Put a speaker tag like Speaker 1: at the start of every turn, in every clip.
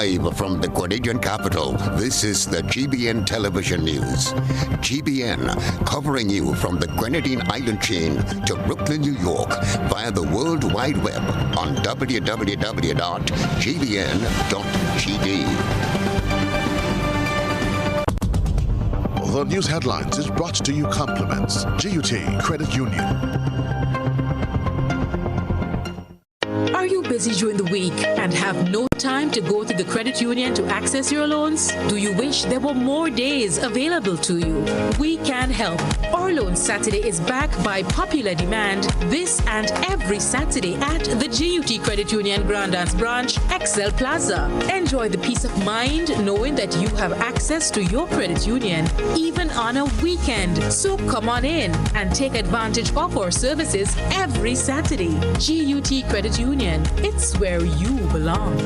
Speaker 1: Live from the Grenadian capital, this is the GBN television news. GBN, covering you from the Grenadine Island chain to Brooklyn, New York, via the World Wide Web on www.gbn.gd.
Speaker 2: The news headlines is brought to you compliments GUT Credit Union.
Speaker 3: Are you busy during the week and have no time to go to the credit union to access your loans? Do you wish there were more days available to you? We can help. Our Loan Saturday is back by popular demand this and every Saturday at the GUT Credit Union Grandance Branch, Excel Plaza. Enjoy the peace of mind knowing that you have access to your credit union even on a weekend. So come on in and take advantage of our services every Saturday. GUT Credit Union, it's where you belong.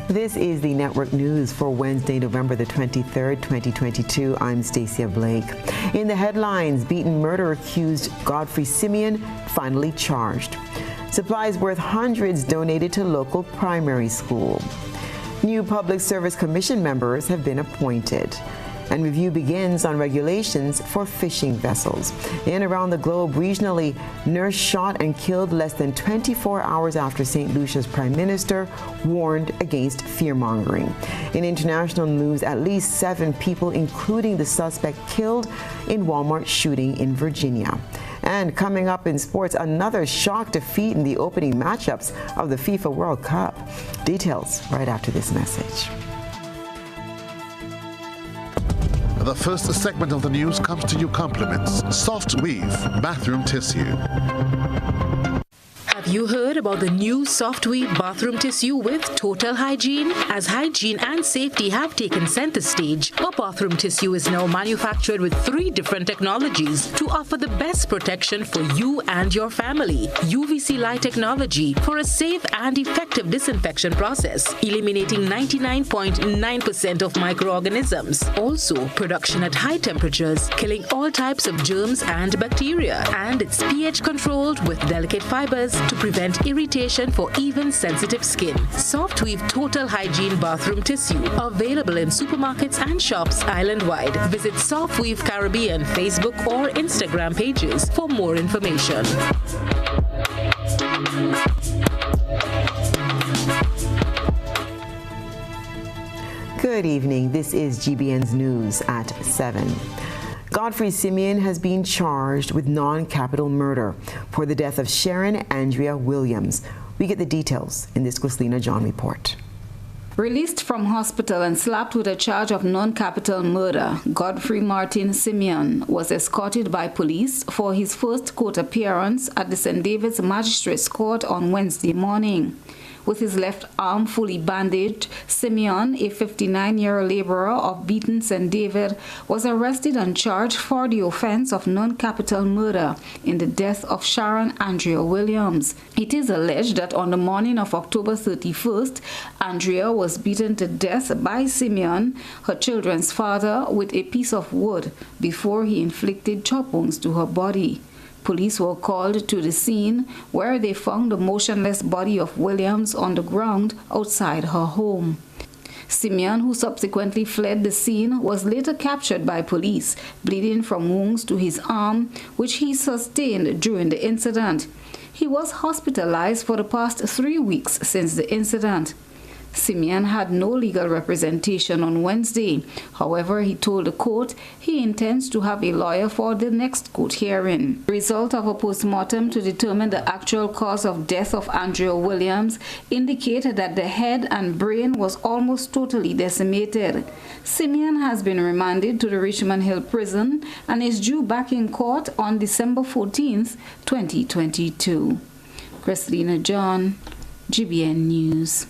Speaker 4: This is the network news for Wednesday, November the 23rd, 2022. I'm Stasia Blake. In the headlines, beaten murder accused Godfrey Simeon finally charged. Supplies worth hundreds donated to local primary school. New Public Service Commission members have been appointed. And review begins on regulations for fishing vessels. In around the globe, regionally, nurse shot and killed less than 24 hours after St. Lucia's Prime Minister warned against fear-mongering. In international news, at least 7 people, including the suspect killed in Walmart shooting in Virginia. And coming up in sports, another shock defeat in the opening matchups of the FIFA World Cup. Details right after this message.
Speaker 2: The first segment of the news comes to you compliments Soft Weave Bathroom Tissue.
Speaker 3: Have you heard about the new Soft Weave bathroom tissue with total hygiene? As hygiene and safety have taken center stage, our bathroom tissue is now manufactured with 3 different technologies to offer the best protection for you and your family. UVC light technology for a safe and effective disinfection process, eliminating 99.9% of microorganisms. Also, production at high temperatures, killing all types of germs and bacteria. And it's pH controlled with delicate fibers to prevent irritation for even sensitive skin. Soft Weave Total Hygiene Bathroom Tissue, available in supermarkets and shops island-wide. Visit Soft Weave Caribbean Facebook or Instagram pages for more information.
Speaker 4: Good evening. This is GBN's News at 7. Godfrey Simeon has been charged with non-capital murder for the death of Sharon Andrea Williams. We get the details in this Christina John report.
Speaker 5: Released from hospital and slapped with a charge of non-capital murder, Godfrey Martin Simeon was escorted by police for his first court appearance at the St. David's Magistrates Court on Wednesday morning. With his left arm fully bandaged, Simeon, a 59-year laborer of Beaton St. David, was arrested and charged for the offense of non-capital murder in the death of Sharon Andrea Williams. It is alleged that on the morning of October 31st, Andrea was beaten to death by Simeon, her children's father, with a piece of wood before he inflicted chop wounds to her body. Police were called to the scene where they found the motionless body of Williams on the ground outside her home. Simeon, who subsequently fled the scene, was later captured by police, bleeding from wounds to his arm, which he sustained during the incident. He was hospitalized for the past 3 weeks since the incident. Simeon had no legal representation on Wednesday. However, he told the court he intends to have a lawyer for the next court hearing. The result of a postmortem to determine the actual cause of death of Andrea Williams indicated that the head and brain was almost totally decimated. Simeon has been remanded to the Richmond Hill prison and is due back in court on December 14th, 2022. Christina John, GBN News.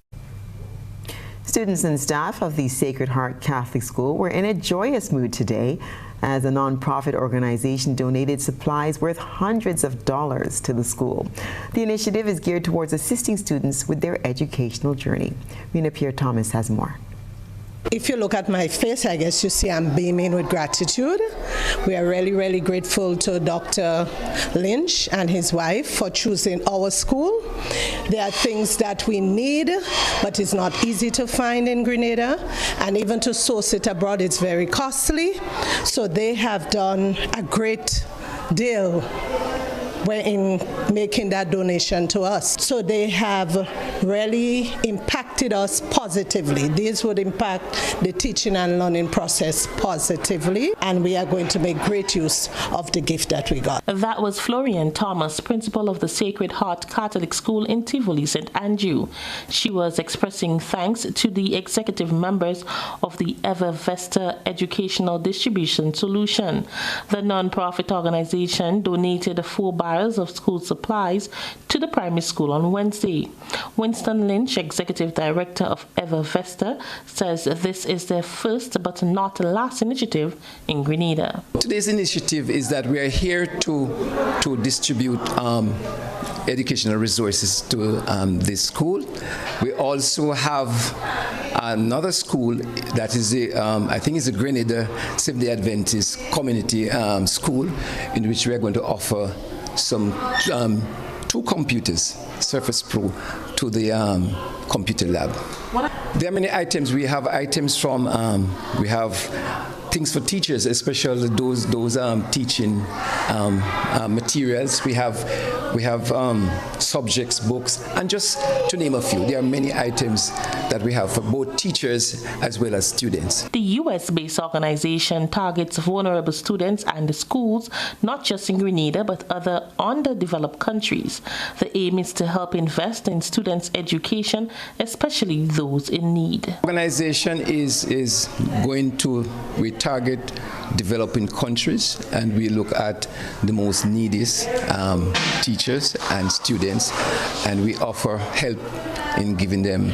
Speaker 4: Students and staff of the Sacred Heart Catholic School were in a joyous mood today as a non-profit organization donated supplies worth hundreds of dollars to the school. The initiative is geared towards assisting students with their educational journey. Rena Pierre-Thomas has more.
Speaker 6: If you look at my face, I guess you see I'm beaming with gratitude. We are really, really grateful to Dr. Lynch and his wife for choosing our school. There are things that we need, but it's not easy to find in Grenada, and even to source it abroad, it's very costly. So they have done a great deal in making that donation to us. So they have really impacted us positively. This would impact the teaching and learning process positively, and we are going to make great use of the gift that we got.
Speaker 7: That was Florian Thomas, principal of the Sacred Heart Catholic School in Tivoli, St. Andrew. She was expressing thanks to the executive members of the Ever Vesta Educational Distribution Solution. The non-profit organization donated 4 barrels of school supplies to the primary school on Wednesday. Winston Lynch, executive director of Ever Vesta, says this is their first but not last initiative in Grenada.
Speaker 8: Today's initiative is that we are here to distribute educational resources to this school. We also have another school that is I think is a Grenada Seventh-day Adventist community school, in which we are going to offer some 2 computers, Surface Pro, to the computer lab. There are many items. We have items from, we have things for teachers, especially those teaching materials. We have subjects, books, and just to name a few. There are many items that we have for both teachers as well as students.
Speaker 7: The U.S.-based organization targets vulnerable students and schools, not just in Grenada, but other underdeveloped countries. The aim is to help invest in students' education, especially those in need.
Speaker 8: The organization is going to, we target developing countries, and we look at the most neediest teachers and students, and we offer help in giving them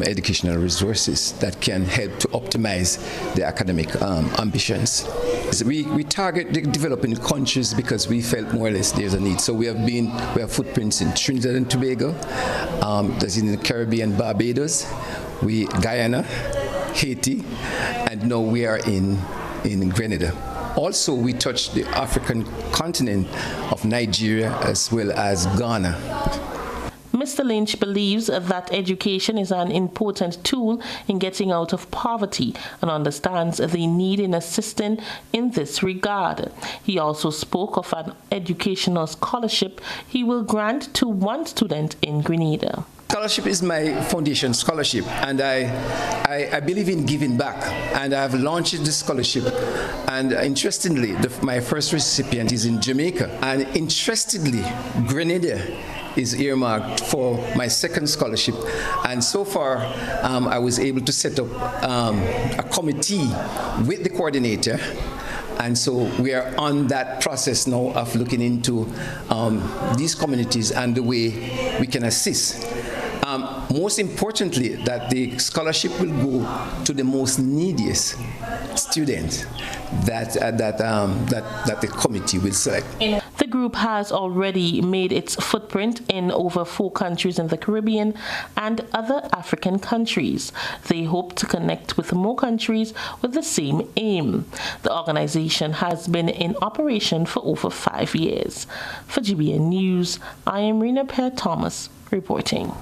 Speaker 8: educational resources that can help to optimize their academic ambitions. We target the developing countries because we felt more or less there's a need. So we have footprints in Trinidad and Tobago, that's in the Caribbean, Barbados, Guyana, Haiti, and now we are in Grenada. Also, we touch the African continent of Nigeria as well as Ghana.
Speaker 7: Mr. Lynch believes that education is an important tool in getting out of poverty and understands the need in assisting in this regard. He also spoke of an educational scholarship he will grant to 1 student in Grenada.
Speaker 8: Scholarship is my foundation scholarship, and I believe in giving back, and I have launched this scholarship, and interestingly, my first recipient is in Jamaica, and interestingly, Grenada is earmarked for my second scholarship, and so far I was able to set up a committee with the coordinator. And so we are on that process now of looking into these communities and the way we can assist. Most importantly, that the scholarship will go to the most neediest students that the committee will select.
Speaker 7: The group has already made its footprint in over 4 countries in the Caribbean and other African countries. They hope to connect with more countries with the same aim. The organization has been in operation for over 5 years. For GBN News, I am Rena Pear-Thomas reporting.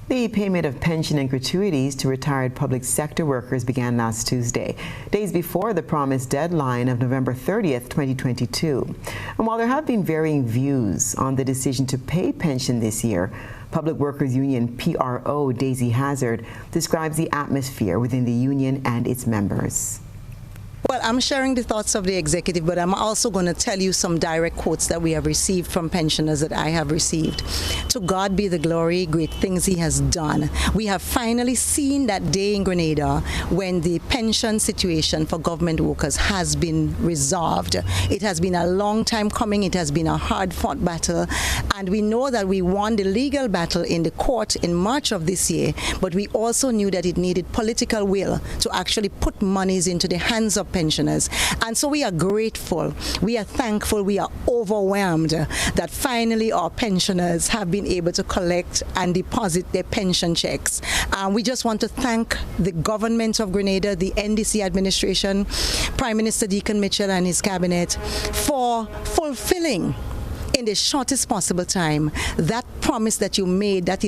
Speaker 4: The payment of pension and gratuities to retired public sector workers began last Tuesday, days before the promised deadline of November 30th, 2022. And while there have been varying views on the decision to pay pension this year, Public Workers Union PRO Daisy Hazard describes the atmosphere within the union and its members.
Speaker 9: Well, I'm sharing the thoughts of the executive, but I'm also going to tell you some direct quotes that we have received from pensioners that I have received. To God be the glory, great things He has done. We have finally seen that day in Grenada when the pension situation for government workers has been resolved. It has been a long time coming. It has been a hard-fought battle, and we know that we won the legal battle in the court in March of this year, but we also knew that it needed political will to actually put monies into the hands of pensioners. And so we are grateful, we are thankful, we are overwhelmed that finally our pensioners have been able to collect and deposit their pension checks. We just want to thank the government of Grenada, the NDC administration, Prime Minister Deacon Mitchell and his cabinet for fulfilling in the shortest possible time that promise that you made, that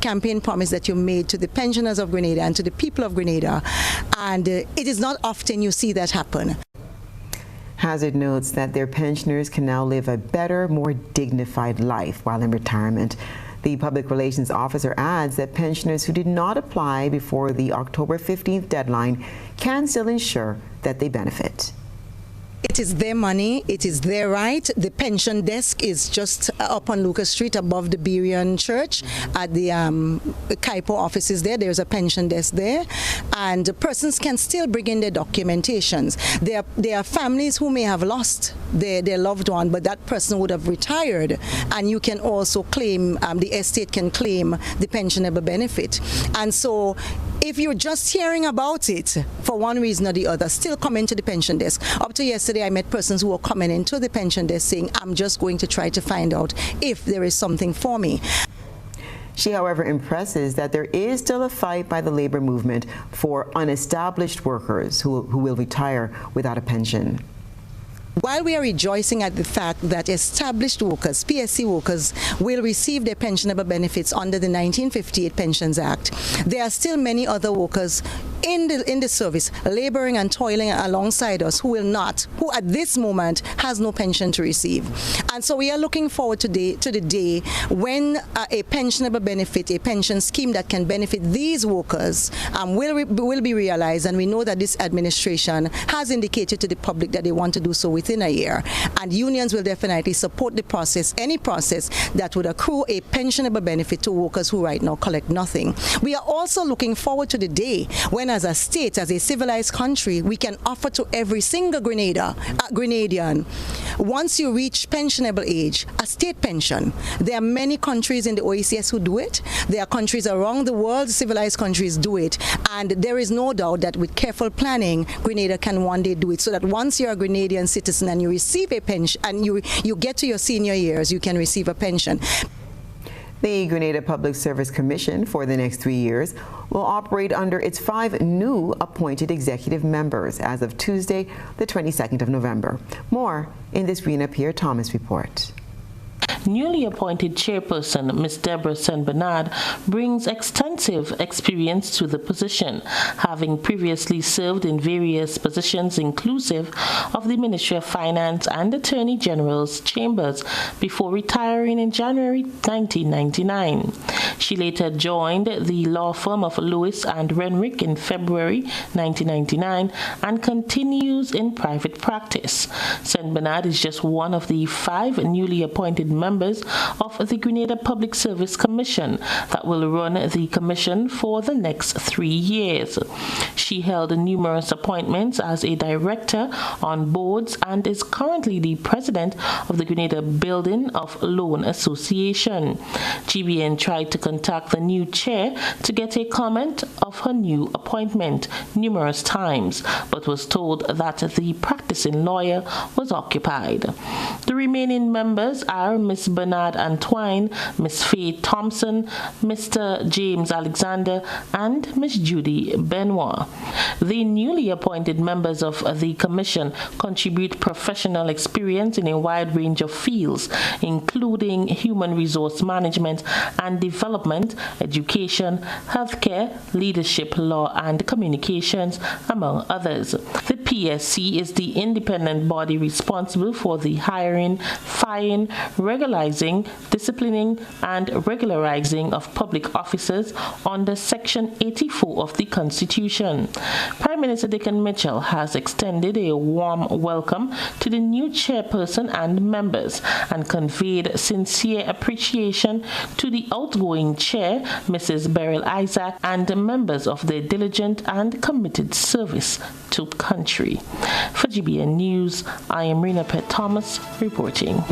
Speaker 9: campaign promise that you made to the pensioners of Grenada and to the people of Grenada. And it is not often you see that happen.
Speaker 4: Hazard notes that their pensioners can now live a better, more dignified life while in retirement. The public relations officer adds that pensioners who did not apply before the October 15th deadline can still ensure that they benefit.
Speaker 9: It is their money, it is their right. The pension desk is just up on Lucas Street above the Berean Church at the Kaipo offices there. There's a pension desk there. And persons can still bring in their documentations. There are families who may have lost their loved one, but that person would have retired. And you can also claim, the estate can claim the pensionable benefit. And so if you're just hearing about it for one reason or the other, still come into the pension desk. Up to yesterday, I met persons who were coming into the pension desk saying, I'm just going to try to find out if there is something for me.
Speaker 4: She, however, impresses that there is still a fight by the labor movement for unestablished workers who will retire without a pension.
Speaker 9: While we are rejoicing at the fact that established workers, PSC workers, will receive their pensionable benefits under the 1958 Pensions Act, there are still many other workers in the service, laboring and toiling alongside us, who at this moment has no pension to receive. And so we are looking forward to the day when a pensionable benefit, a pension scheme that can benefit these workers will be realized. And we know that this administration has indicated to the public that they want to do so within a year. And unions will definitely support the process, any process that would accrue a pensionable benefit to workers who right now collect nothing. We are also looking forward to the day when, as a state, as a civilized country, we can offer to every single Grenadian, once you reach pensionable age, a state pension. There are many countries in the OECS who do it. There are countries around the world, civilized countries do it. And there is no doubt that with careful planning, Grenada can one day do it, so that once you're a Grenadian citizen and you receive a pension and you get to your senior years, you can receive a pension.
Speaker 4: The Grenada Public Service Commission for the next 3 years will operate under its 5 new appointed executive members as of Tuesday, the 22nd of November. More in this Rena Pierre-Thomas report.
Speaker 7: Newly appointed chairperson, Ms. Deborah St. Bernard, brings extensive experience to the position, having previously served in various positions inclusive of the Ministry of Finance and Attorney General's chambers before retiring in January 1999. She later joined the law firm of Lewis and Renwick in February 1999 and continues in private practice. St. Bernard is just one of the 5 newly appointed members of the Grenada Public Service Commission that will run the commission for the next 3 years. She held numerous appointments as a director on boards and is currently the president of the Grenada Building of Loan Association. GBN tried to contact the new chair to get a comment of her new appointment numerous times, but was told that the practicing lawyer was occupied. The remaining members are Ms. Bernard Antoine, Ms. Faye Thompson, Mr. James Alexander, and Ms. Judy Benoit. The newly appointed members of the Commission contribute professional experience in a wide range of fields, including human resource management and development, education, healthcare, leadership, law, and communications, among others. The PSC is the independent body responsible for the hiring, firing, regularizing, disciplining, and regularizing of public officers under Section 84 of the Constitution. Prime Minister Deacon Mitchell has extended a warm welcome to the new chairperson and members and conveyed sincere appreciation to the outgoing chair, Mrs. Beryl Isaac, and the members of their diligent and committed service to country. For GBN News, I am Rena Pierre-Thomas reporting.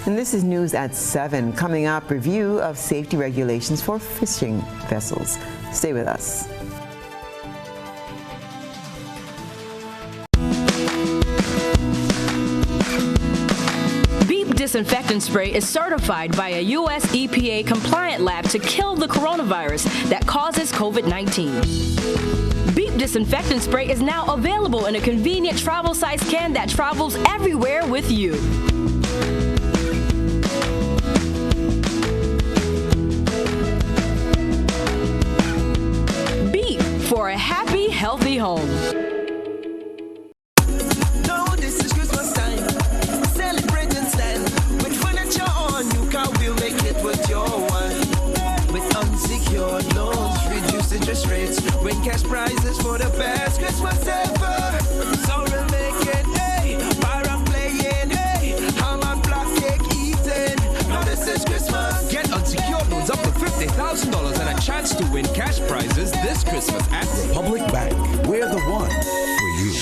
Speaker 4: And this is news at 7. Coming up, review of safety regulations for fishing vessels. Stay with us.
Speaker 10: disinfectant spray is certified by a U.S. EPA compliant lab to kill the coronavirus that causes COVID-19. Beep disinfectant spray is now available in a convenient travel-size can that travels everywhere with you. Beep for a happy, healthy home.
Speaker 11: Win cash prizes for the best Christmas ever. So we'll make it, hey. Byron playing, hey. Ham and black cake eating. Now this is Christmas.
Speaker 12: Get unsecured loans up to $50,000 and a chance to win cash prizes this Christmas at Republic Bank. We're the one for you.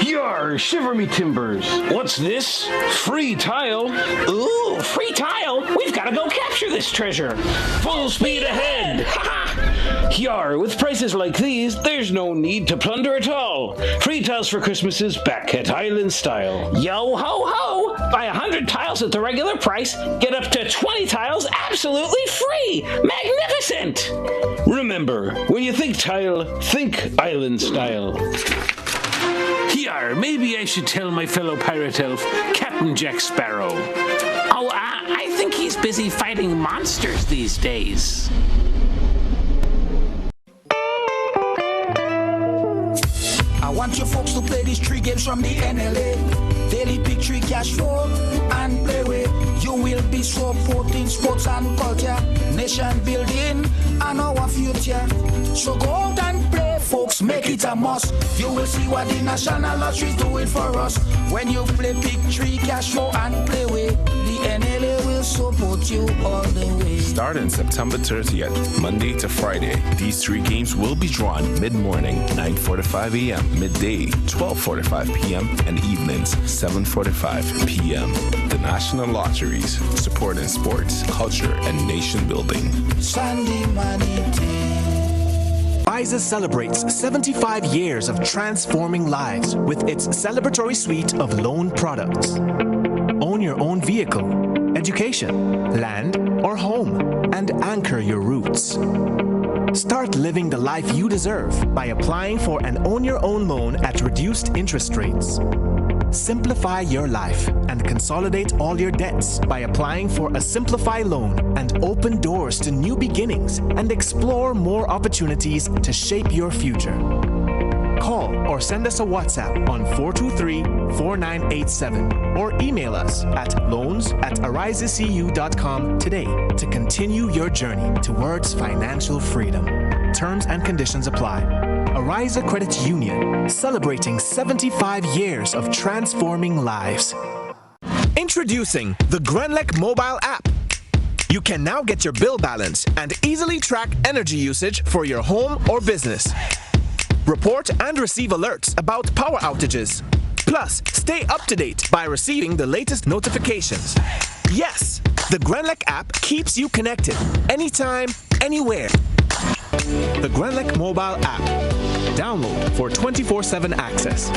Speaker 13: Yar, shiver me timbers. What's this? Free tile?
Speaker 14: Ooh, free tile? We've got to go capture this treasure.
Speaker 13: Full speed ahead. Yar, with prices like these, there's no need to plunder at all. Free tiles for Christmas is back at Island Style.
Speaker 14: Yo ho ho! Buy 100 tiles at the regular price, get up to 20 tiles absolutely free! Magnificent!
Speaker 13: Remember, when you think tile, think Island Style.
Speaker 14: Yar, maybe I should tell my fellow pirate elf, Captain Jack Sparrow. Oh, I think he's busy fighting monsters these days.
Speaker 11: I want you folks to play these 3 games from the NLA. Daily Pick 3 Cash Flow and play with. You will be supporting sports and culture, nation building and our future. So go out and play, folks, make it a must. You will see what the National Lottery is doing for us. When you play Pick 3 Cash Flow and play with, the NLA will support you all the way.
Speaker 15: Starting September 30th, Monday to Friday, these 3 games will be drawn mid-morning, 9:45 a.m., midday, 12:45 p.m., and evenings, 7:45 p.m. The National Lotteries, supporting sports, culture, and nation building.
Speaker 11: Sunday money
Speaker 16: Pfizer celebrates 75 years of transforming lives with its celebratory suite of loan products. Own your own vehicle, education, land, or home, and anchor your roots. Start living the life you deserve by applying for an Own Your Own loan at reduced interest rates. Simplify your life and consolidate all your debts by applying for a Simplify loan and open doors to new beginnings and explore more opportunities to shape your future. Call or send us a WhatsApp on 423-4987 or email us at loans@arisecu.com today to continue your journey towards financial freedom. Terms and conditions apply. Ariza Credit Union, celebrating 75 years of transforming lives. Introducing the Grenlec mobile app. You can now get your bill balance and easily track energy usage for your home or business. Report and receive alerts about power outages. Plus, stay up to date by receiving the latest notifications. Yes, the Grenlec app keeps you connected anytime, anywhere. The Grenlec mobile app. Download for 24/7 access.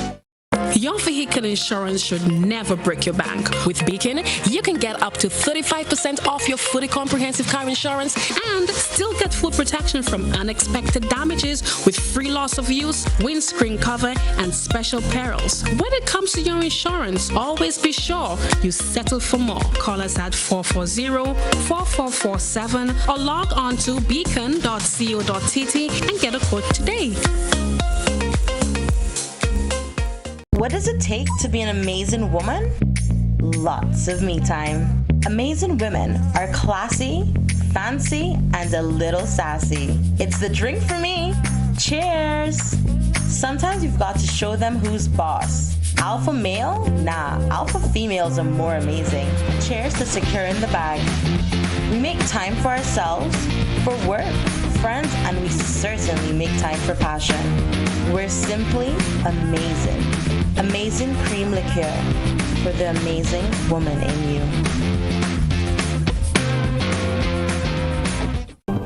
Speaker 17: Your vehicle insurance should never break your bank. With Beacon, you can get up to 35% off your fully comprehensive car insurance and still get full protection from unexpected damages with free loss of use, windscreen cover, and special perils. When it comes to your insurance, always be sure you settle for more. Call us at 440-4447 or log on to beacon.co.tt and get a quote today.
Speaker 18: What does it take to be an amazing woman? Lots of me time. Amazing women are classy, fancy, and a little sassy. It's the drink for me. Cheers! Sometimes you've got to show them who's boss. Alpha male? Nah, alpha females are more amazing. Cheers to securing the bag. We make time for ourselves, for work, friends, and we certainly make time for passion. We're simply amazing. Amazing cream liqueur for the amazing woman in you.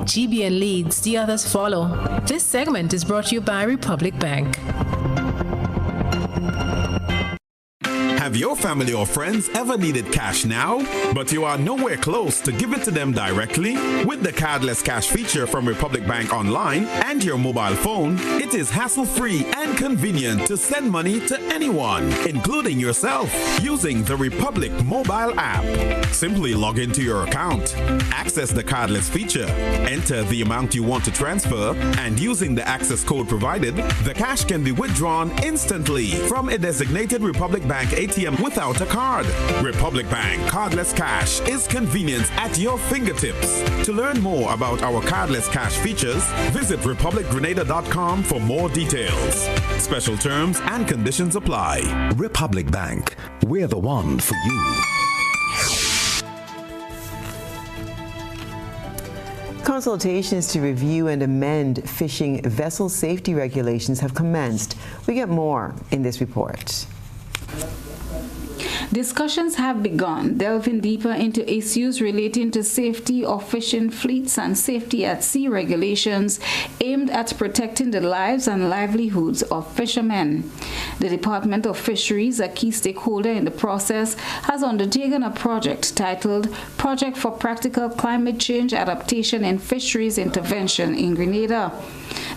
Speaker 3: GBN leads, the others follow. This segment is brought to you by Republic Bank.
Speaker 19: Have Have your family or friends ever needed cash now, but you are nowhere close to give it to them directly? With the cardless cash feature from Republic Bank Online and your mobile phone, it is hassle-free and convenient to send money to anyone, including yourself, using the Republic mobile app. Simply log into your account, access the cardless feature, enter the amount you want to transfer, and using the access code provided, the cash can be withdrawn instantly from a designated Republic Bank ATM without a card. Republic Bank Cardless Cash is convenience at your fingertips. To learn more about our cardless cash features, visit republicgrenada.com for more details. Special terms and conditions apply.
Speaker 20: Republic Bank, we're the one for you.
Speaker 4: Consultations to review and amend fishing vessel safety regulations have commenced. We get more in this report.
Speaker 5: Discussions have begun delving deeper into issues relating to safety of fishing fleets and safety at sea regulations aimed at protecting the lives and livelihoods of fishermen. The Department of Fisheries, a key stakeholder in the process, has undertaken a project titled Project for Practical Climate Change Adaptation in Fisheries Intervention in Grenada.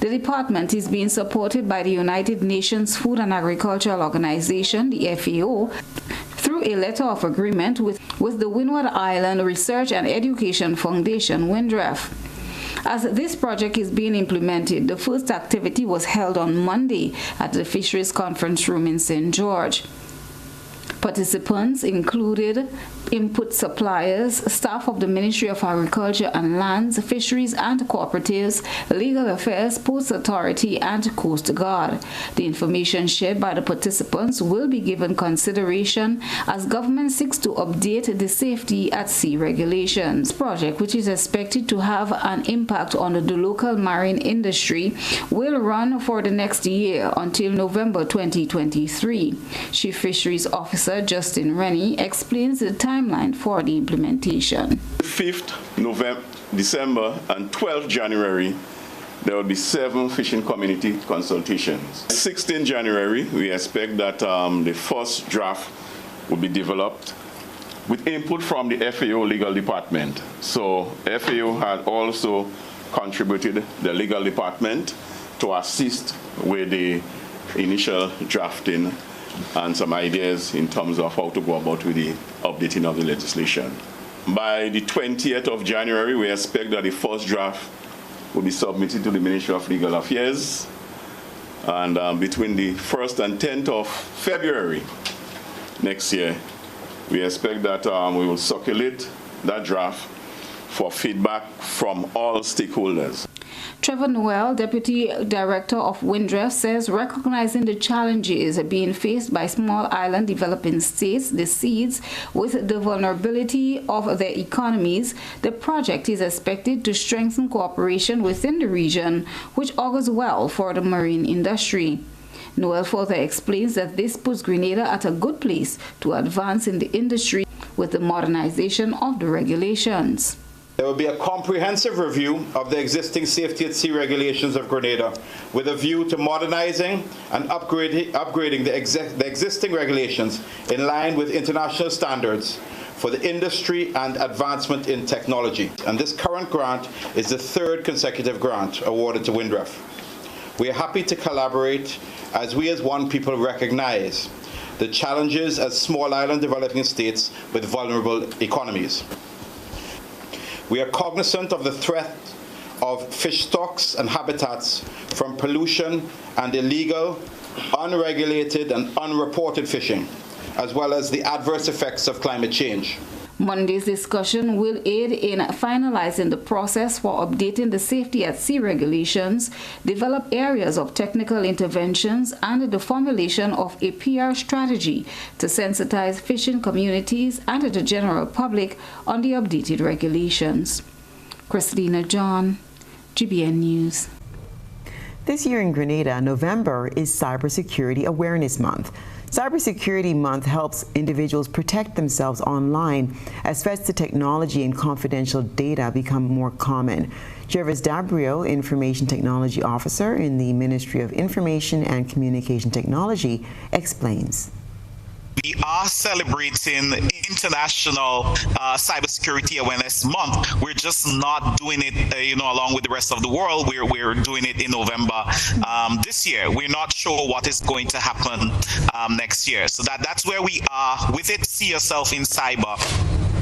Speaker 5: The department is being supported by the United Nations Food and Agricultural Organization, the FAO, through a letter of agreement with the Windward Island Research and Education Foundation, WINDREF. As this project is being implemented, the first activity was held on Monday at the Fisheries Conference Room in St. George. Participants included input suppliers, staff of the Ministry of Agriculture and Lands, Fisheries and Cooperatives, Legal Affairs, Ports Authority, and Coast Guard. The information shared by the participants will be given consideration as government seeks to update the safety at sea regulations. This project, which is expected to have an impact on the local marine industry, will run for the next year until November 2023. Chief Fisheries Officer Justin Rennie explains the timeline for the implementation.
Speaker 21: 5th December and 12th January, there will be 7 fishing community consultations. 16th January, we expect that the first draft will be developed with input from the FAO legal department. So FAO had also contributed the legal department to assist with the initial drafting and some ideas in terms of how to go about with the updating of the legislation. By the 20th of January, we expect that the first draft will be submitted to the Ministry of Legal Affairs. And between the 1st and 10th of February next year, we expect that we will circulate that draft for feedback from all stakeholders.
Speaker 5: Trevor Noel, Deputy Director of WINDREF, says recognizing the challenges being faced by small island developing states, the seeds, with the vulnerability of their economies, the project is expected to strengthen cooperation within the region, which augurs well for the marine industry. Noel further explains that this puts Grenada at a good place to advance in the industry with the modernization of the regulations.
Speaker 22: There will be a comprehensive review of the existing safety at sea regulations of Grenada with a view to modernizing and upgrading the existing regulations in line with international standards for the industry and advancement in technology. And this current grant is the 3rd consecutive grant awarded to WINDREF. We are happy to collaborate as we as one people recognize the challenges as small island developing states with vulnerable economies. We are cognizant of the threat of fish stocks and habitats from pollution and illegal, unregulated and unreported fishing, as well as the adverse effects of climate change.
Speaker 5: Monday's discussion will aid in finalizing the process for updating the safety at sea regulations, develop areas of technical interventions, and the formulation of a PR strategy to sensitize fishing communities and the general public on the updated regulations. Christina John, GBN News.
Speaker 4: This year in Grenada, November is Cybersecurity Awareness Month. Cybersecurity Month helps individuals protect themselves online as threats to technology and confidential data become more common. Jervis Dabrio, Information Technology Officer in the Ministry of Information and Communication Technology, explains.
Speaker 1: we are celebrating International Cybersecurity Awareness Month. We're just not doing it, along with the rest of the world. We're doing it in November this year. We're not sure what is going to happen next year. So that's where we are with it. See yourself in cyber.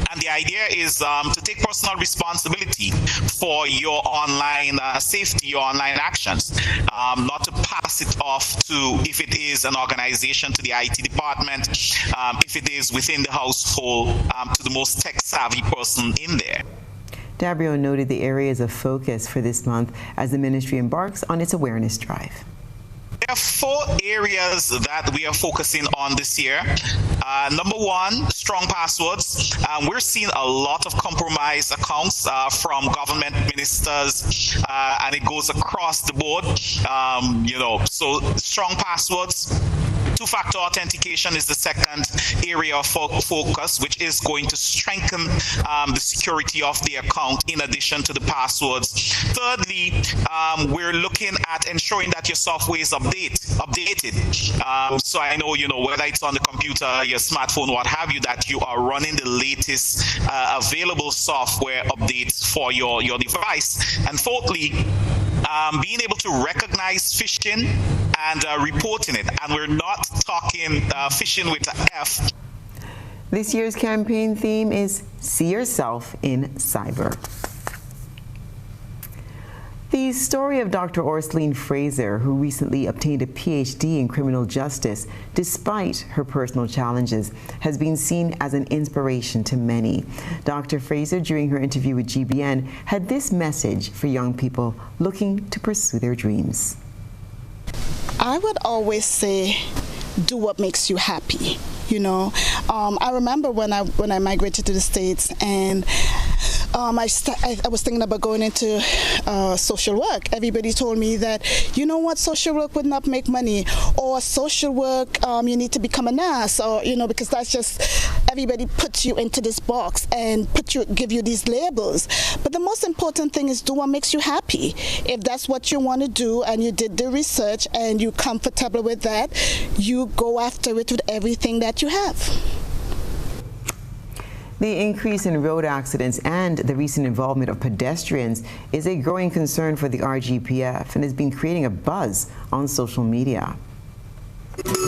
Speaker 1: And the idea is to take personal responsibility for your online safety, your online actions, not to pass it off to, if it is an organization, to the IT department, if it is within the household, to the most tech-savvy person in there.
Speaker 4: Dabrio noted the areas of focus for this month as the ministry embarks on its awareness drive.
Speaker 1: There are 4 areas that we are focusing on this year. Number 1, strong passwords. We're seeing a lot of compromised accounts from government ministers, and it goes across the board. So strong passwords. 2-factor authentication is the second area of focus, which is going to strengthen the security of the account in addition to the passwords. Thirdly, we're looking at ensuring that your software is updated. So I know, whether it's on the computer, your smartphone, what have you, that you are running the latest available software updates for your device. And fourthly, being able to recognize phishing and reporting it. And we're not talking phishing with an F.
Speaker 4: This year's campaign theme is See Yourself in Cyber. The story of Dr. Orslene Fraser, who recently obtained a PhD in criminal justice despite her personal challenges, has been seen as an inspiration to many. Dr. Fraser, during her interview with GBN, had this message for young people looking to pursue their dreams.
Speaker 2: I would always say, do what makes you happy. I remember when I migrated to the States, and I was thinking about going into social work. Everybody told me that, social work would not make money, or social work, you need to become a nurse, or, because that's just, everybody puts you into this box and give you these labels. But the most important thing is do what makes you happy. If that's what you want to do and you did the research and you're comfortable with that, you go after it with everything that you have.
Speaker 4: The increase in road accidents and the recent involvement of pedestrians is a growing concern for the RGPF and has been creating a buzz on social media.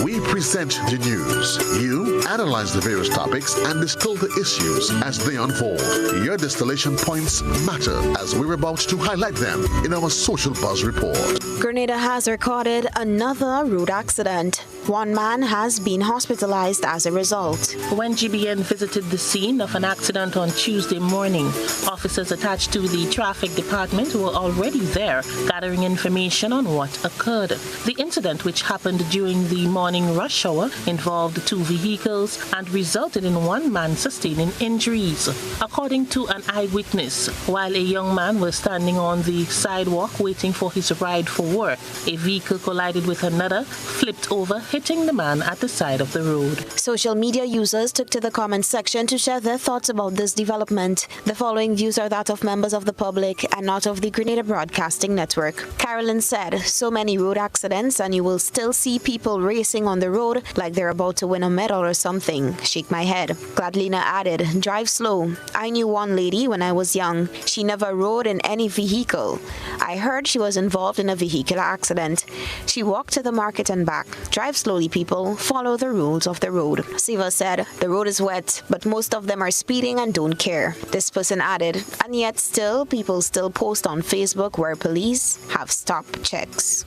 Speaker 23: We present the news. You analyze the various topics and distill the issues as they unfold. Your distillation points matter as we're about to highlight them in our Social Buzz Report.
Speaker 24: Grenada has recorded another road accident. One man has been hospitalized as a result.
Speaker 7: When GBN visited the scene of an accident on Tuesday morning, officers attached to the traffic department were already there gathering information on what occurred. The incident, which happened during the morning rush hour, involved 2 vehicles and resulted in one man sustaining injuries. According to an eyewitness, while a young man was standing on the sidewalk waiting for his ride for work, a vehicle collided with another, flipped over, hitting the man at the side of the road.
Speaker 24: Social media users took to the comment section to share their thoughts about this development. The following views are that of members of the public and not of the Grenada Broadcasting Network. Carolyn said, so many road accidents and you will still see people racing on the road like they're about to win a medal or something. Shake my head. Gladlina added, drive slow. I knew one lady when I was young. She never rode in any vehicle. I heard she was involved in a vehicular accident. She walked to the market and back. Drive slowly, people. Follow the rules of the road. Siva said, the road is wet, but most of them are speeding and don't care. This person added, and yet still, people still post on Facebook where police have stop checks.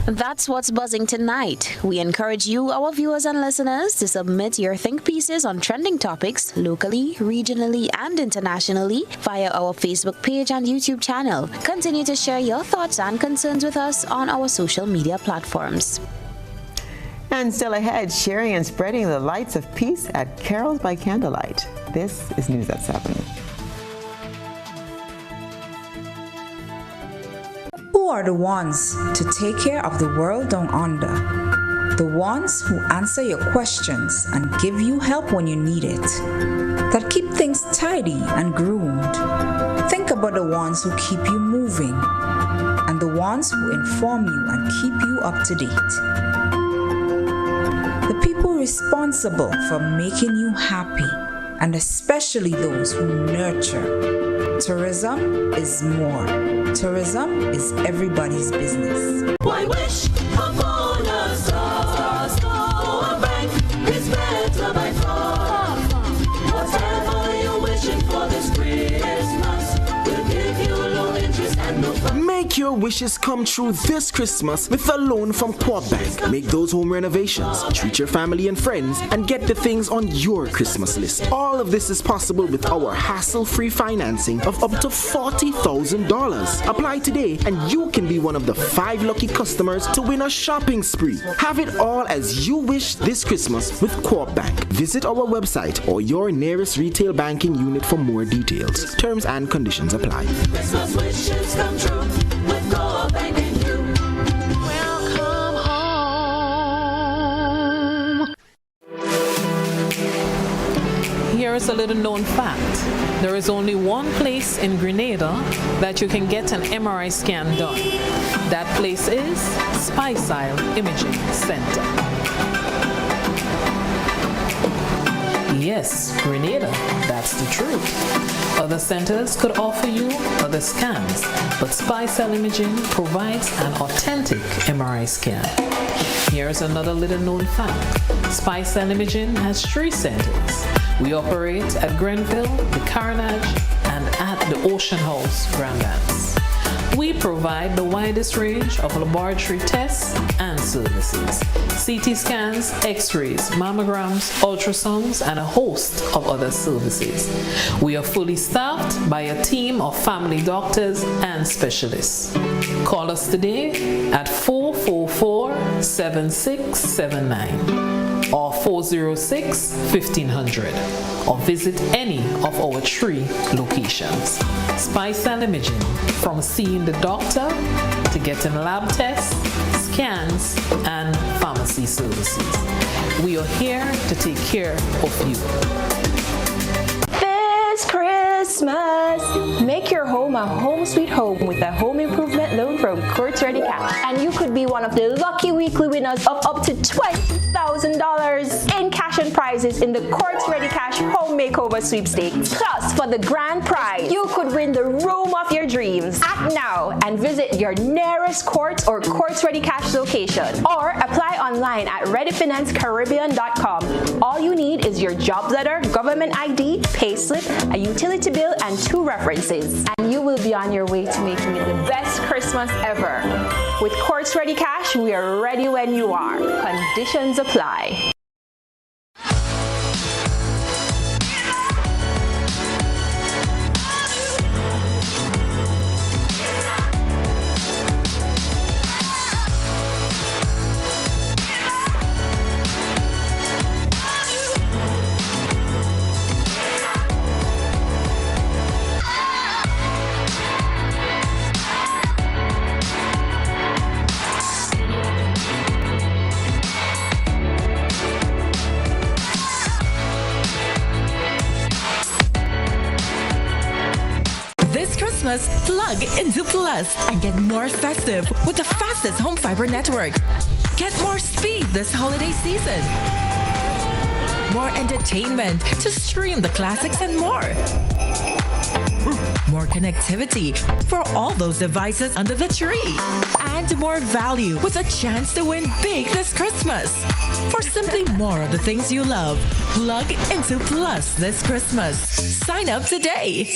Speaker 24: That's what's buzzing tonight. We encourage you, our viewers and listeners, to submit your think pieces on trending topics locally, regionally, and internationally via our Facebook page and YouTube channel. Continue to share your thoughts and concerns with us on our social media platforms.
Speaker 4: And still ahead, sharing and spreading the lights of peace at Carols by Candlelight. This is News at 7.
Speaker 25: Who are the ones to take care of the world down under? The ones who answer your questions and give you help when you need it. That keep things tidy and groomed. Think about the ones who keep you moving and the ones who inform you and keep you up to date. The people responsible for making you happy, and especially those who nurture. Tourism is more. Tourism is everybody's business.
Speaker 6: Why wish upon a star? Star Bank is better by far. Whatever you're wishing for this Christmas, we'll give you low interest and no fun.
Speaker 8: Make your wishes come true this Christmas with a loan from Co-op Bank. Make those home renovations, treat your family and friends, and get the things on your Christmas list. All of this is possible with our hassle-free financing of up to $40,000. Apply today and you can be one of the 5 lucky customers to win a shopping spree. Have it all as you wish this Christmas with Co-op Bank. Visit our website or your nearest retail banking unit for more details. Terms and conditions apply.
Speaker 6: Christmas wishes come true with Co-op Bank and you. Welcome home.
Speaker 9: Here is a little known fact. There is only one place in Grenada that you can get an MRI scan done. That place is Stasia Imaging Center. Yes, Grenada, that's the truth. Other centers could offer you other scans, but Stasia Imaging provides an authentic MRI scan. Here's another little known fact. Stasia Imaging has 3 centers. We operate at Grenville, the Carnage, and at the Ocean House, Grand Anse. We provide the widest range of laboratory tests and services. CT scans, x-rays, mammograms, ultrasounds, and a host of other services. We are fully staffed by a team of family doctors and specialists. Call us today at 444-7679 or 406-1500 or visit any of our 3 locations. Stasia Imaging, from seeing the doctor to getting lab tests, scans, and pharmacy services. We are here to take care of you.
Speaker 10: This Christmas, make your home a home sweet home with a home improvement loan from Courts Ready Cash. And you could be one of the lucky weekly winners of up to $20,000 in cash and prizes in the Courts Ready Cash Home Makeover Sweepstakes. Plus, for the grand prize, you could win the room of your dreams. Act now and visit your nearest Courts or Courts Ready Cash location, or apply online at readyfinancecaribbean.com. All you need is your job letter, government ID, payslip, a utility bill, and 2 references. And you will be on your way to making it the best Christmas ever. With Courts Ready Cash, we are ready when you are. Conditions apply.
Speaker 12: Plug into Plus and get more festive with the fastest home fiber network. Get more speed this holiday season. More entertainment to stream the classics and more. More connectivity for all those devices under the tree. And more value with a chance to win big this Christmas. For simply more of the things you love, plug into Plus this Christmas. Sign up today.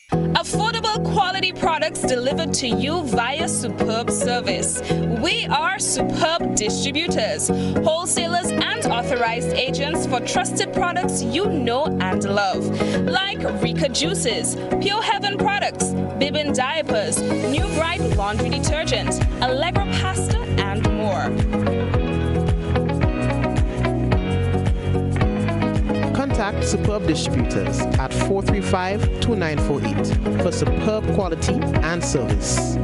Speaker 26: Affordable quality products delivered to you via Superb Service. We are Superb Distributors, wholesalers and authorized agents for trusted products you know and love, like Rika Juices, Pure Heaven products, Bibbin diapers, New Bright laundry detergent, Allegra pasta, and more.
Speaker 27: Contact Superb Distributors at 435-2948 for superb quality and service.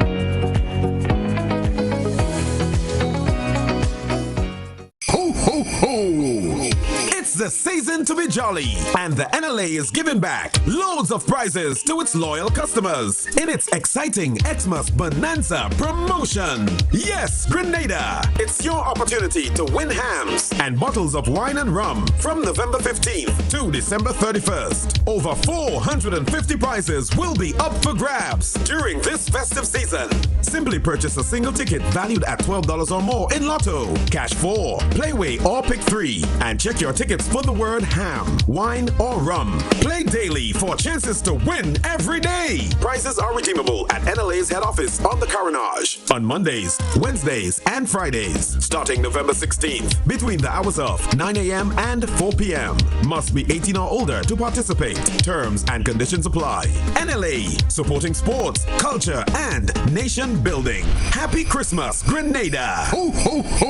Speaker 28: Ho, ho, ho! It's
Speaker 19: the season to be jolly, and the NLA is giving back loads of prizes to its loyal customers in its exciting Xmas Bonanza promotion. Yes, Grenada, it's your opportunity to win hams and bottles of wine and rum from November 15th to December 31st. Over 450 prizes will be up for grabs during this festive season. Simply purchase a single ticket valued at $12 or more in Lotto, Cash 4, Playway or Pick 3, and check your tickets for the word ham, wine or rum. Play daily for chances to win every day. Prizes are redeemable at NLA's head office on the Carenage on Mondays, Wednesdays, and Fridays, starting November 16th, between the hours of 9 a.m. and 4 p.m. Must be 18 or older to participate. Terms and conditions apply. NLA, supporting sports, culture, and nation building. Happy Christmas, Grenada! Ho, ho, ho!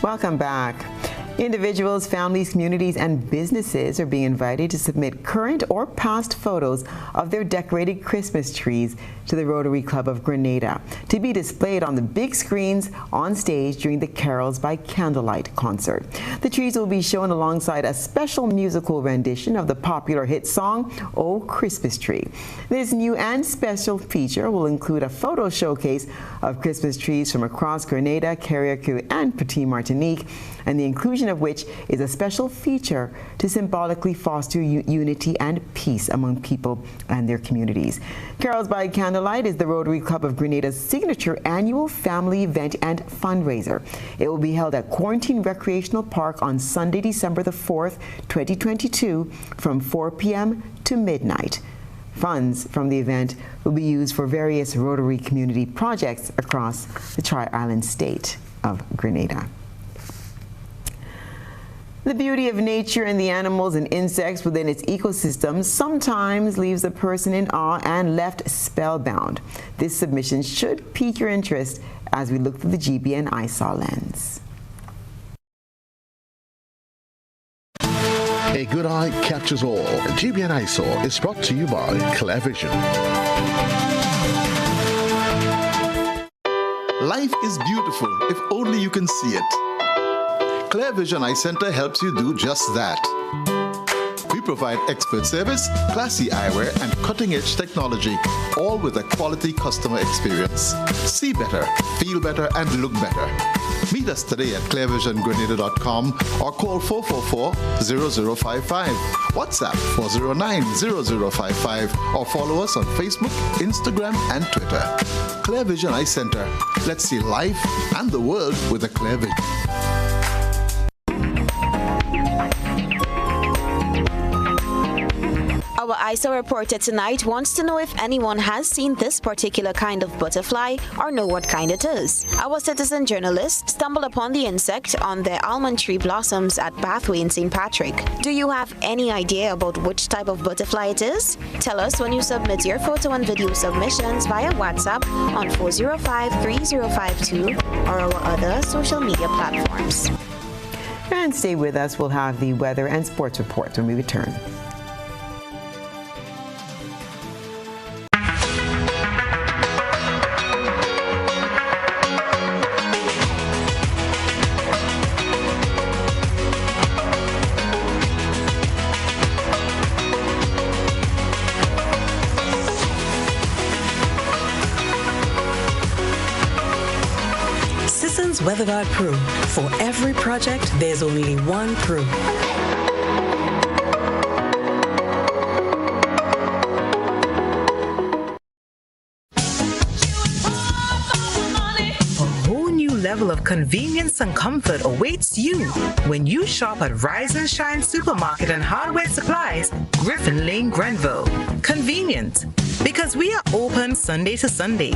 Speaker 4: Welcome back. Individuals, families, communities, and businesses are being invited to submit current or past photos of their decorated Christmas trees to the Rotary Club of Grenada to be displayed on the big screens on stage during the Carols by Candlelight concert. The trees will be shown alongside a special musical rendition of the popular hit song, Oh Christmas Tree. This new and special feature will include a photo showcase of Christmas trees from across Grenada, Carriacou, and Petite Martinique, and the inclusion of which is a special feature to symbolically foster unity and peace among people and their communities. Carols by Candlelight is the Rotary Club of Grenada's signature annual family event and fundraiser. It will be held at Quarantine Recreational Park on Sunday, December the 4th, 2022, from 4 p.m. to midnight. Funds from the event will be used for various Rotary community projects across the Tri-Island state of Grenada. The beauty of nature and the animals and insects within its ecosystem sometimes leaves a person in awe and left spellbound. This submission should pique your interest as we look through the GBN eyesore lens.
Speaker 23: A good eye catches all. GBN eyesore is brought to you by ClearVision.
Speaker 11: Life is beautiful if only you can see it. ClearVision Eye Center helps you do just that. We provide expert service, classy eyewear, and cutting-edge technology, all with a quality customer experience. See better, feel better, and look better. Meet us today at clearvisiongrenada.com or call 444-0055, WhatsApp 409-0055, or follow us on Facebook, Instagram, and Twitter. ClearVision Eye Center. Let's see life and the world with a clear vision.
Speaker 24: Our eyesore reporter tonight wants to know if anyone has seen this particular kind of butterfly or know what kind it is. Our citizen journalist stumbled upon the insect on the almond tree blossoms at Bathway in St. Patrick. Do you have any idea about which type of butterfly it is? Tell us when you submit your photo and video submissions via WhatsApp on 405-3052 or our other social media platforms.
Speaker 4: And stay with us. We'll have the weather and sports report when we return.
Speaker 12: WeatherGuard Pro. For every project, there's only one Pro. A whole new level of convenience and comfort awaits you when you shop at Rise and Shine Supermarket and Hardware Supplies, Griffin Lane, Grenville. Convenient, because we are open Sunday to Sunday.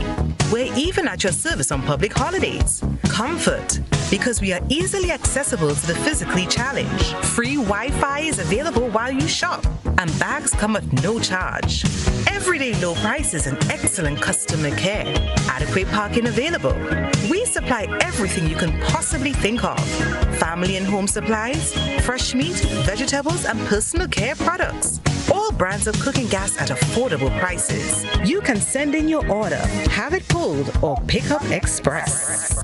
Speaker 12: We're even at your service on public holidays. Comfort, because we are easily accessible to the physically challenged. Free Wi-Fi is available while you shop, and bags come at no charge. Everyday low prices and excellent customer care. Adequate parking available. We supply everything you can possibly think of. Family and home supplies, fresh meat, vegetables, and personal care products. All brands of cooking gas at affordable prices. You can send in your order, have it pulled, or pick up express.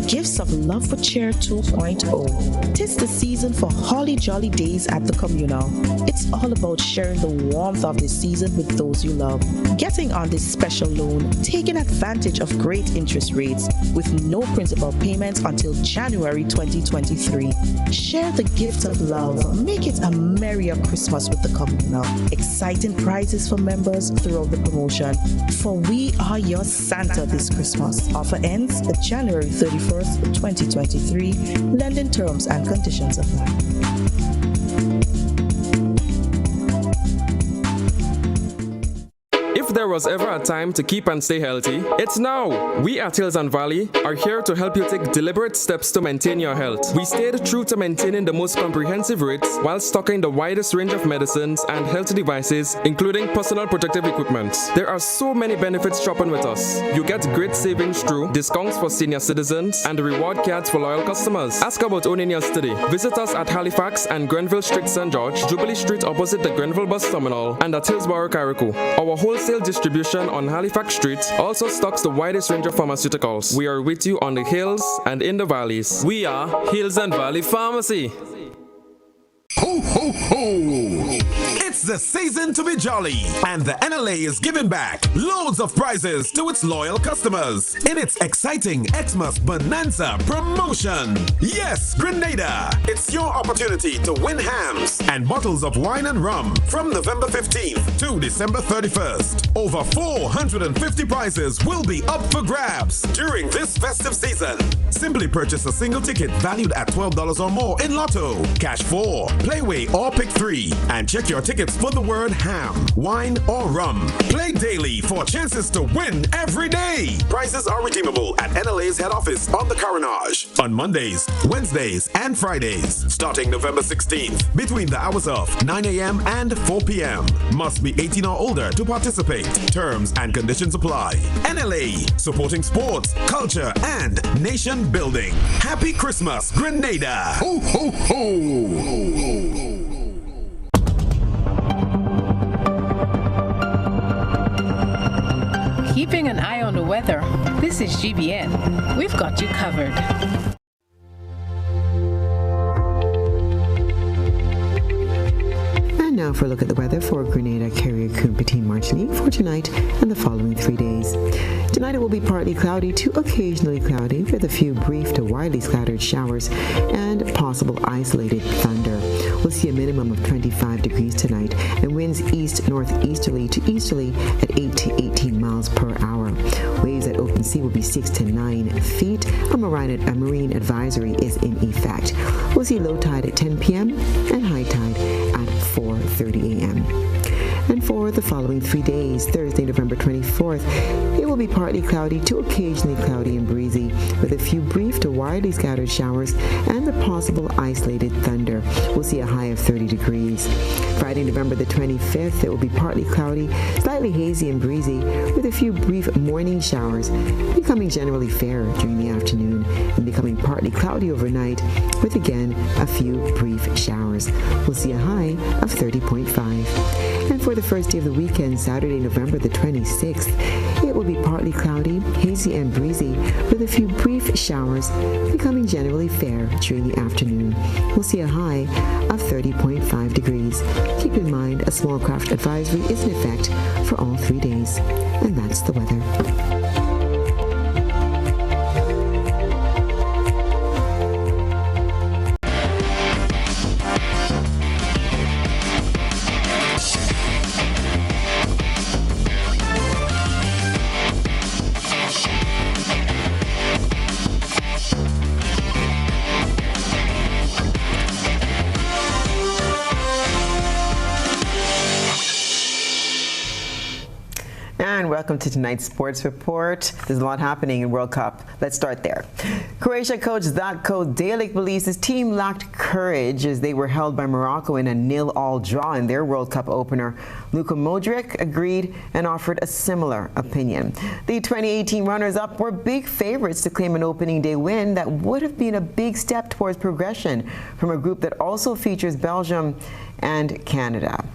Speaker 3: gifts of Love for Cheer 2.0. 'Tis the season for holly jolly days at the communal. It's all about sharing the warmth of this season with those you love. Getting on this special loan, taking advantage of great interest rates with no principal payments until January 2023. Share the gift of love. Make it a merrier Christmas with the communal. Exciting prizes for members throughout the promotion. For we are your Santa this Christmas. Offer ends January 31st, 2023. Lending terms and conditions apply.
Speaker 13: If there was ever a time to keep and stay healthy, it's now. We at Hills and Valley are here to help you take deliberate steps to maintain your health. We stayed true to maintaining the most comprehensive rates while stocking the widest range of medicines and health devices, including personal protective equipment. There are so many benefits shopping with us. You get great savings through discounts for senior citizens and reward cards for loyal customers. Ask about owning yours today. Visit us at Halifax and Grenville Street, St. George, Jubilee Street opposite the Grenville Bus Terminal, and at Hillsborough, Carrico. Our wholesale distribution on Halifax Street also stocks the widest range of pharmaceuticals. We are with you on the hills and in the valleys. We are Hills and Valley Pharmacy.
Speaker 19: Ho, ho, ho! It's the season to be jolly, and the NLA is giving back loads of prizes to its loyal customers in its exciting Xmas Bonanza promotion. Yes, Grenada! It's your opportunity to win hams and bottles of wine and rum from November 15th to December 31st. Over 450 prizes will be up for grabs during this festive season. Simply purchase a single ticket valued at $12 or more in Lotto, Cash 4, Playway or Pick 3, and check your tickets for the word ham, wine, or rum. Play daily for chances to win every day. Prizes are redeemable at NLA's head office on the Carenage on Mondays, Wednesdays, and Fridays, starting November 16th, between the hours of 9 a.m. and 4 p.m. Must be 18 or older to participate. Terms and conditions apply. NLA, supporting sports, culture, and nation building. Happy Christmas, Grenada! Ho, ho, ho!
Speaker 14: Keeping an eye on the weather. This is GBN. We've got you covered.
Speaker 4: And now for a look at the weather for Grenada, Carriacou, Petite Martinique for tonight and the following 3 days. Tonight it will be partly cloudy to occasionally cloudy with a few brief to widely scattered showers and possible isolated thunder. We'll see a minimum of 25 degrees tonight and winds east-northeasterly to easterly at 8 to 18 miles per hour. Waves at open sea will be 6 to 9 feet. A marine advisory is in effect. We'll see low tide at 10 p.m. and high tide at 4:30 a.m. And for the following 3 days, Thursday, November 24th, it will be partly cloudy to occasionally cloudy and breezy with a few brief to widely scattered showers and the possible isolated thunder. We'll see a high of 30 degrees. Friday, November the 25th, it will be partly cloudy, slightly hazy and breezy with a few brief morning showers, becoming generally fair during the afternoon and becoming partly cloudy overnight with again a few brief showers. We'll see a high of 30.5. And for the first day of the weekend, Saturday, November the 26th, it will be partly cloudy, hazy and breezy with a few brief showers, becoming generally fair during the afternoon. We'll see a high of 30.5 degrees. Keep in mind, a small craft advisory is in effect for all 3 days. And that's the weather. And welcome to tonight's sports report. There's a lot happening in World Cup. Let's start there. Croatia coach Zlatko Dalic believes his team lacked courage as they were held by Morocco in a 0-0 draw in their World Cup opener Luka Modric agreed and offered a similar opinion. The 2018 runners-up were big favorites to claim an opening day win that would have been a big step towards progression from a group that also features Belgium and Canada.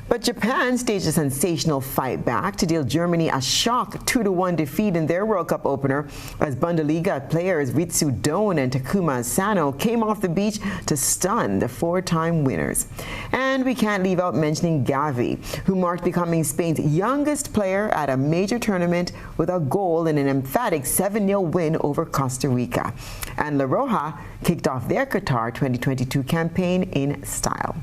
Speaker 4: But Japan staged a sensational fight back to deal Germany a shock 2-1 defeat in their World Cup opener as Bundesliga players Ritsu Doan and Takuma Asano came off the beach to stun the 4-time winners. And we can't leave out mentioning Gavi, who marked becoming Spain's youngest player at a major tournament with a goal in an emphatic 7-0 win over Costa Rica. And La Roja kicked off their Qatar 2022 campaign in style.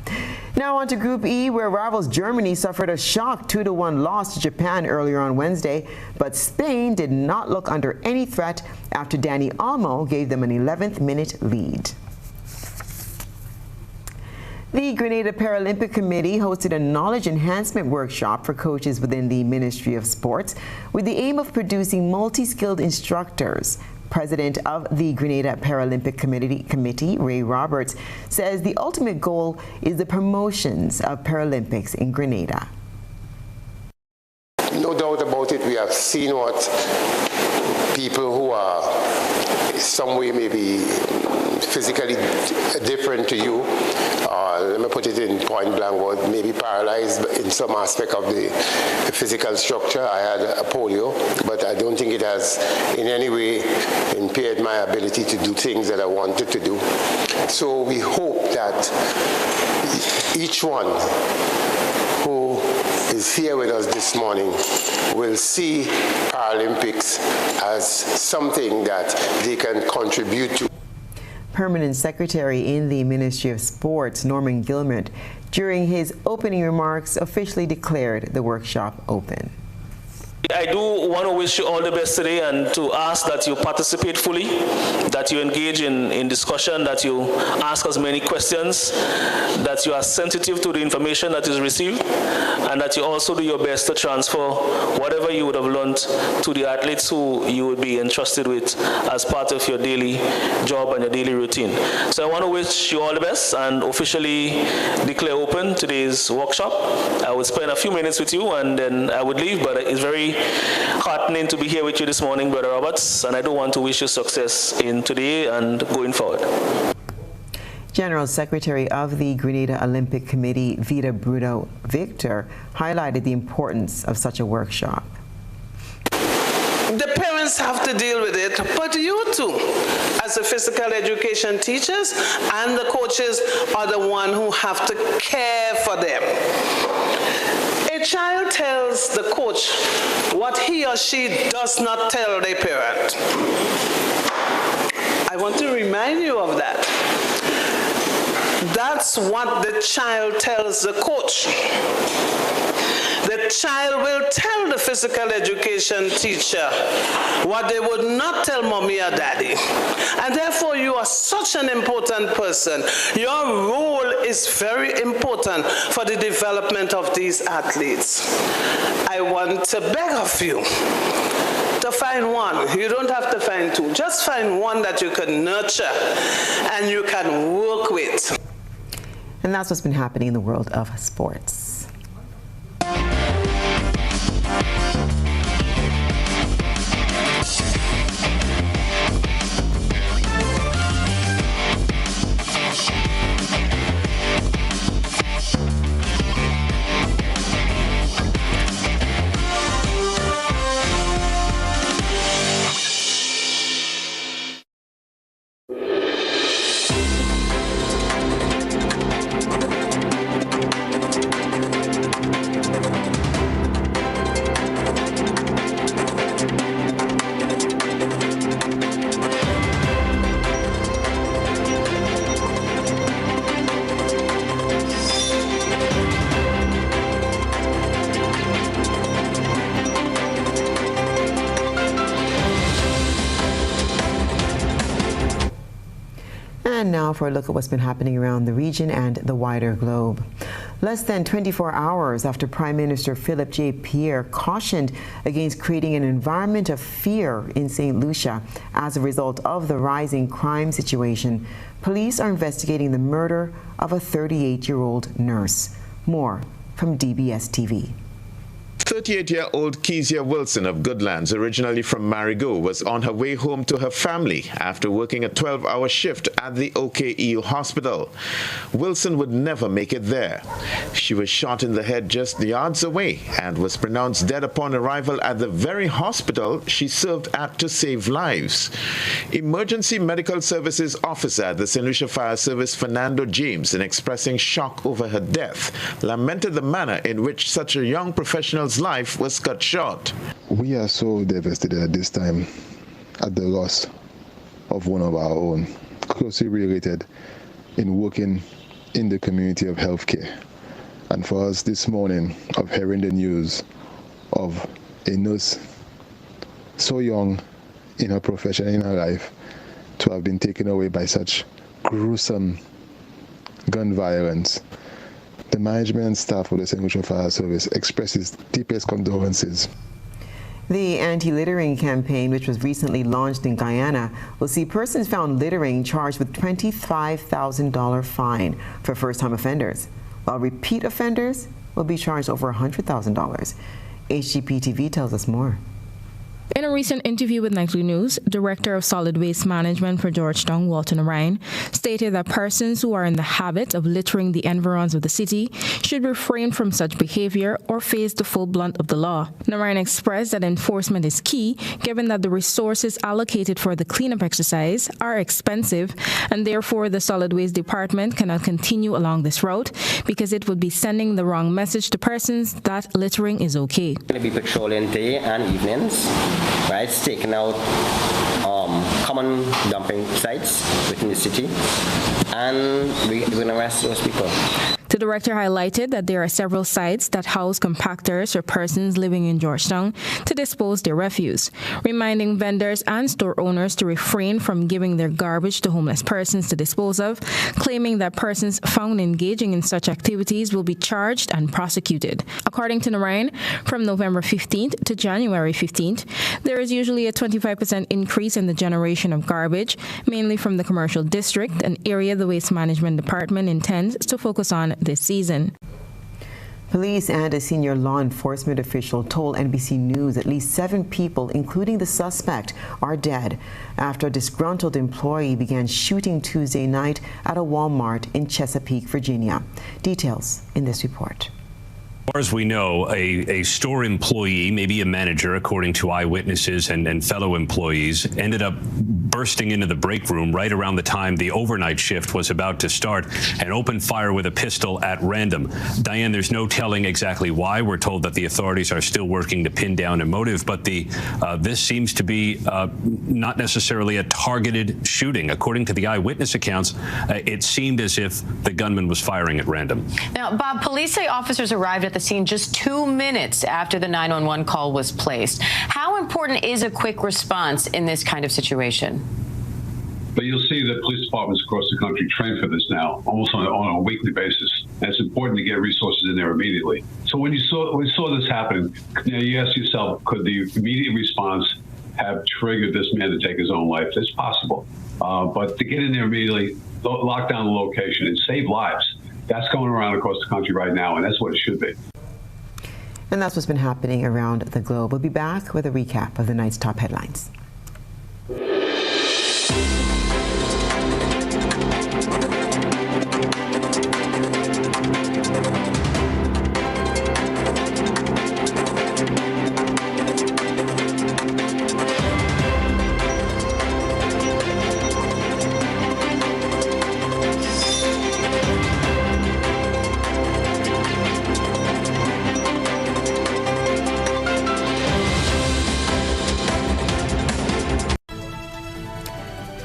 Speaker 4: Now on to Group E, where rivals Germany suffered a shock 2-1 loss to Japan earlier on Wednesday, but Spain did not look under any threat after Dani Olmo gave them an 11th minute lead. The Grenada Paralympic Committee hosted a knowledge enhancement workshop for coaches within the Ministry of Sports with the aim of producing multi-skilled instructors. President of the Grenada Paralympic Committee, Ray Roberts, says the ultimate goal is the promotions of Paralympics in Grenada.
Speaker 15: No doubt about it, we have seen what people who are some way maybe physically different to you, let me put it in point blank word, maybe paralyzed in some aspect of the physical structure. I had a polio, but I don't think it has in any way impaired my ability to do things that I wanted to do. So we hope that each one who is here with us this morning will see Paralympics as something that they can contribute to.
Speaker 4: Permanent Secretary in the Ministry of Sports, Norman Gilmert, during his opening remarks, officially declared the workshop open.
Speaker 16: I do want to wish you all the best today and to ask that you participate fully, that you engage in discussion, that you ask as many questions, that you are sensitive to the information that is received, and that you also do your best to transfer whatever you would have learned to the athletes who you would be entrusted with as part of your daily job and your daily routine. So I want to wish you all the best and officially declare open today's workshop. I will spend a few minutes with you and then I would leave, but it's very heartening to be here with you this morning, Brother Roberts, and I do want to wish you success in today and going forward.
Speaker 4: General Secretary of the Grenada Olympic Committee, Vida Bruno Victor, highlighted the importance of such a workshop.
Speaker 17: The parents have to deal with it, but you too, as the physical education teachers and the coaches, are the one who have to care for them. A child tells the coach what he or she does not tell their parent. I want to remind you of that. That's what the child tells the coach. The child will tell the physical education teacher what they would not tell mommy or daddy. And therefore, you are such an important person. Your role is very important for the development of these athletes. I want to beg of you to find one. You don't have to find two. Just find one that you can nurture and you can work with.
Speaker 4: And that's what's been happening in the world of sports. And now for a look at what's been happening around the region and the wider globe. Less than 24 hours after Prime Minister Philip J. Pierre cautioned against creating an environment of fear in St. Lucia as a result of the rising crime situation, police are investigating the murder of a 38-year-old nurse. More from DBS TV.
Speaker 1: 38-year-old Kezia Wilson of Goodlands, originally from Marigot, was on her way home to her family after working a 12-hour shift at the OKEU hospital. Wilson would never make it there. She was shot in the head just yards away and was pronounced dead upon arrival at the very hospital she served at to save lives. Emergency Medical Services officer at the St. Lucia Fire Service, Fernando James, in expressing shock over her death, lamented the manner in which such a young professional's life was cut short.
Speaker 2: We are so devastated at this time at the loss of one of our own, closely related in working in the community of healthcare. And for us this morning of hearing the news of a nurse so young in her profession, in her life, to have been taken away by such gruesome gun violence, the management and staff of the St. Lucia Fire Service expresses deepest condolences.
Speaker 4: The anti-littering campaign, which was recently launched in Guyana, will see persons found littering charged with $25,000 fine for first-time offenders, while repeat offenders will be charged over $100,000. HGP-TV tells us more.
Speaker 5: In a recent interview with Nightly News, Director of Solid Waste Management for Georgetown, Walter Narine, stated that persons who are in the habit of littering the environs of the city should refrain from such behavior or face the full blunt of the law. Narine expressed that enforcement is key, given that the resources allocated for the cleanup exercise are expensive, and therefore the Solid Waste Department cannot continue along this route because it would be sending the wrong message to persons that littering is okay.
Speaker 18: We're going to be patrolling day and evenings, right, staking out common dumping sites within the city, and we're going to arrest those people.
Speaker 5: The director highlighted that there are several sites that house compactors for persons living in Georgetown to dispose their refuse, reminding vendors and store owners to refrain from giving their garbage to homeless persons to dispose of, claiming that persons found engaging in such activities will be charged and prosecuted. According to Narine, from November 15th to January 15th, there is usually a 25% increase in the generation of garbage, mainly from the commercial district, an area the Waste Management Department intends to focus on this season.
Speaker 4: Police and a senior law enforcement official told NBC News at least 7 people, including the suspect, are dead after a disgruntled employee began shooting Tuesday night at a Walmart in Chesapeake, Virginia. Details in this report.
Speaker 20: As far as we know, a store employee, maybe a manager, according to eyewitnesses and fellow employees, ended up bursting into the break room right around the time the overnight shift was about to start and opened fire with a pistol at random. Diane, there's no telling exactly why. We're told that the authorities are still working to pin down a motive, but this seems to be not necessarily a targeted shooting. According to the eyewitness accounts, it seemed as if the gunman was firing at random.
Speaker 21: Now, Bob, police say officers arrived at the scene just 2 minutes after the 911 call was placed. How important is a quick response in this kind of situation?
Speaker 22: But you'll see that police departments across the country train for this now, almost on a weekly basis. And it's important to get resources in there immediately. So when you saw this happen, you ask yourself, could the immediate response have triggered this man to take his own life? It's possible. But to get in there immediately, lock down the location and save lives, that's going around across the country right now, and that's what it should be.
Speaker 4: And that's what's been happening around the globe. We'll be back with a recap of the night's top headlines.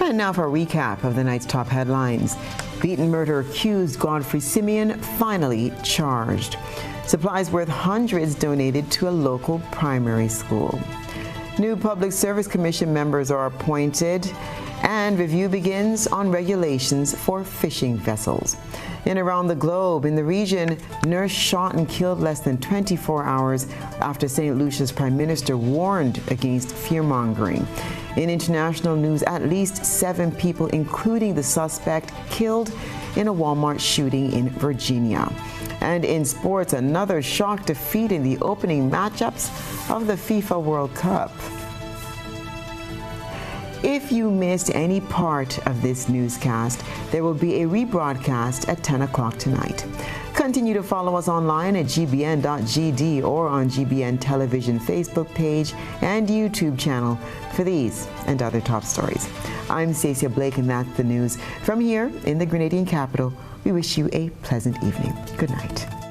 Speaker 4: And now for a recap of the night's top headlines. Beaten murder accused Godfrey Simeon finally charged. Supplies worth hundreds donated to a local primary school. New Public Service Commission members are appointed, and review begins on regulations for fishing vessels. And around the globe, in the region, nurse shot and killed less than 24 hours after St. Lucia's Prime Minister warned against fear-mongering. In international news, at least 7 people, including the suspect, killed in a Walmart shooting in Virginia. And in sports, another shock defeat in the opening matchups of the FIFA World Cup. If you missed any part of this newscast, there will be a rebroadcast at 10 o'clock tonight. Continue to follow us online at gbn.gd or on GBN Television Facebook page and YouTube channel for these and other top stories. I'm Stasia Blake, and that's the news. From here in the Grenadian capital, we wish you a pleasant evening. Good night.